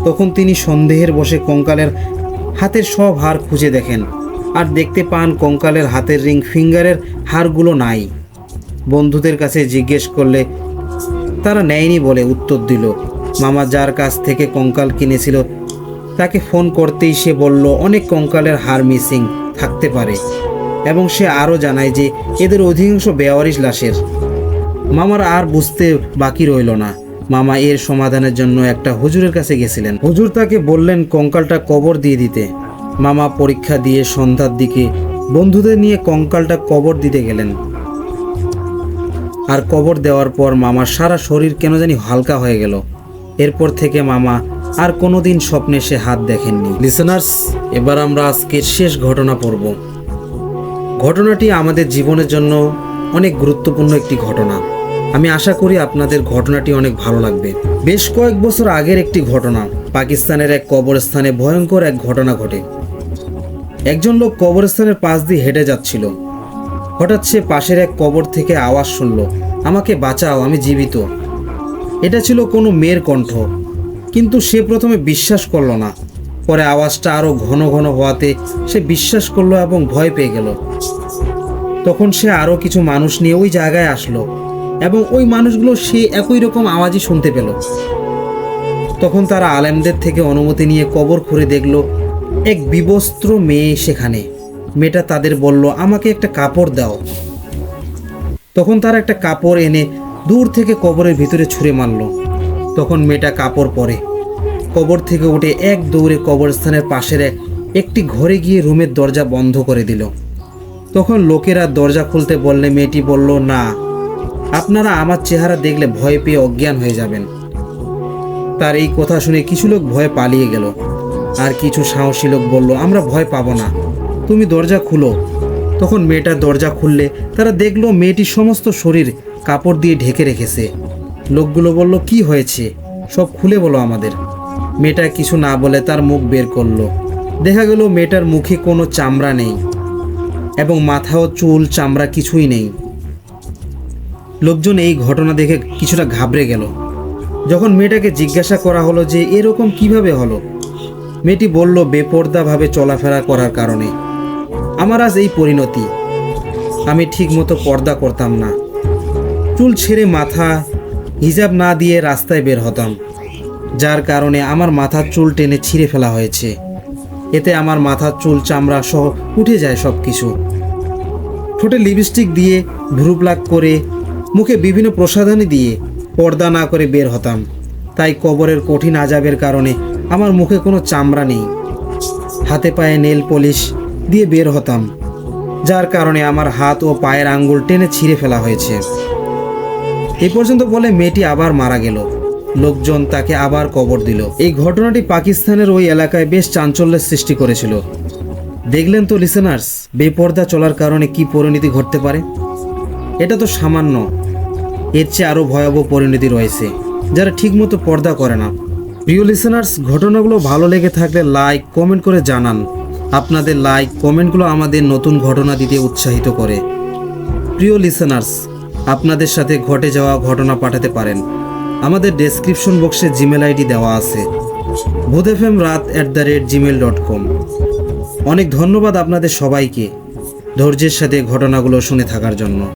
তখন তিনি সন্দেহের বশে কঙ্কালের হাতের সব হাড় খুঁজে দেখেন, আর দেখতে পান কঙ্কালের হাতের রিং ফিঙ্গারের হাড়গুলো নাই। বন্ধুদের কাছে জিজ্ঞেস করলে তারা নেয়নি বলে উত্তর দিল। মামা যার কাছ থেকে কঙ্কাল কিনেছিল তাকে ফোন করতেই সে বলল অনেক কঙ্কালের হাড় মিসিং থাকতে পারে, এবং সে আরও জানায় যে এদের অধিকাংশ বেওয়ারিশ লাশের। মামার আর বুঝতে বাকি রইল না। মামা এর সমাধানের জন্য একটা হুজুরের কাছে গেছিলেন। হুজুর তাকে বললেন কঙ্কালটা কবর দিয়ে দিতে। মামা পরীক্ষা দিয়ে সন্ধ্যার দিকে বন্ধুদের নিয়ে কঙ্কালটা কবর দিতে গেলেন। আর কবর দেওয়ার পর মামার সারা শরীর কেন জানি হালকা হয়ে গেল। এরপর থেকে মামা আর কোনোদিন স্বপ্নে সে হাত দেখেননি। লিসেনার্স, এবার আমরা আজকের শেষ ঘটনা পড়ব। ঘটনাটি আমাদের জীবনের জন্য অনেক গুরুত্বপূর্ণ একটি ঘটনা। আমি আশা করি আপনাদের ঘটনাটি অনেক ভালো লাগবে। বেশ কয়েক বছর আগের একটি ঘটনা। পাকিস্তানের এক কবরস্থানে ভয়ঙ্কর এক ঘটনা ঘটে। একজন লোক কবরস্থানের পাশ দিয়ে হেঁটে যাচ্ছিল। হঠাৎ সে পাশের এক কবর থেকে আওয়াজ শুনল, আমাকে বাঁচাও, আমি জীবিত। এটা ছিল কোনো মেয়ের কণ্ঠ, কিন্তু সে প্রথমে বিশ্বাস করল না। পরে আওয়াজটা আরও ঘন ঘন হওয়াতে সে বিশ্বাস করলো এবং ভয় পেয়ে গেল। তখন সে আরও কিছু মানুষ নিয়ে ওই জায়গায় আসলো, এবং ওই মানুষগুলো সে একই রকম আওয়াজই শুনতে পেল। তখন তারা আলেমদের থেকে অনুমতি নিয়ে কবর খুঁড়ে দেখল এক বিবস্ত্র মেয়ে সেখানে। মেয়েটা তাদের বলল, আমাকে একটা কাপড় দাও। তখন তারা একটা কাপড় এনে দূর থেকে কবরের ভিতরে ছুঁড়ে মারল। তখন মেয়েটা কাপড় পরে কবর থেকে উঠে এক দৌড়ে কবরস্থানের পাশের একটি ঘরে গিয়ে রুমের দরজা বন্ধ করে দিল। তখন লোকেরা দরজা খুলতে বললে মেয়েটি বলল, না, আপনারা আমার চেহারা দেখলে ভয় পেয়ে অজ্ঞান হয়ে যাবেন। তার এই কথা শুনে কিছু লোক ভয়ে পালিয়ে গেল, আর কিছু সাহসী লোক বলল, আমরা ভয় পাবো না, তুমি দরজা খুলো। তখন মেয়েটার দরজা খুললে তারা দেখলো মেয়েটির সমস্ত শরীর কাপড় দিয়ে ঢেকে রেখেছে। লোকগুলো বলল, কি হয়েছে, সব খুলে বলো আমাদের। মেয়েটা কিছু না বলে তার মুখ বের করলো। দেখা গেল মেয়েটার মুখে কোনো চামড়া নেই, এবং মাথাও চুল চামড়া কিছুই নেই। লোকজন এই ঘটনা দেখে কিছুটা ঘাবড়ে গেল। যখন মেয়েটাকে জিজ্ঞাসা করা হলো যে এরকম কিভাবে হলো, মেয়েটি বলল, বেপরদাভাবে চলাফেরা করার কারণে আমার আজ এই পরিণতি। আমি ঠিক মতো পর্দা করতাম না, চুল ছেড়ে মাথা হিজাব না দিয়ে রাস্তায় বের হতাম, যার কারণে আমার মাথার চুল টেনে ছিঁড়ে ফেলা হয়েছে। এতে আমার মাথার চুল চামড়া সহ উঠে যায় সব কিছু। ঠোঁটে লিপস্টিক দিয়ে ভ্রু প্লাক করে মুখে বিভিন্ন প্রসাধনী দিয়ে পর্দা না করে বের হতাম। তাই কবরের কঠিন আযাবের কারণে আমার মুখে কোনো চামড়া নেই। হাতে পায়ে নেল পলিশ দিয়ে বের হতাম, যার কারণে আমার হাত ও পায়ের আঙ্গুল টেনে ছিঁড়ে ফেলা হয়েছে। এ পর্যন্ত বলে মেয়েটি আবার মারা গেল। লোকজন তাকে আবার কবর দিল। এই ঘটনাটি পাকিস্তানের ওই এলাকায় বেশ চাঞ্চল্যের সৃষ্টি করেছিল। দেখলেন তো লিসেনার্স, বেপর্দা চলার কারণে কি পরিণতি ঘটতে পারে। এটা তো সামান্য, এর চেয়ে আরও ভয়াবহ পরিণতি রয়েছে যারা ঠিকমতো পর্দা করে না। প্রিয় লিসেনার্স, ঘটনাগুলো ভালো লেগে থাকলে লাইক কমেন্ট করে জানান। আপনাদের লাইক কমেন্টগুলো আমাদের নতুন ঘটনা দিতে উৎসাহিত করে। প্রিয় লিসেনার্স, আপনাদের সাথে ঘটে যাওয়া ঘটনা পাঠাতে পারেন। আমাদের ডেসক্রিপশন বক্সে জিমেল আইডি দেওয়া আছে, bhootfmraat@gmail.com। অনেক ধন্যবাদ আপনাদের সবাইকে ধৈর্যের সাথে ঘটনাগুলো শুনে থাকার জন্য।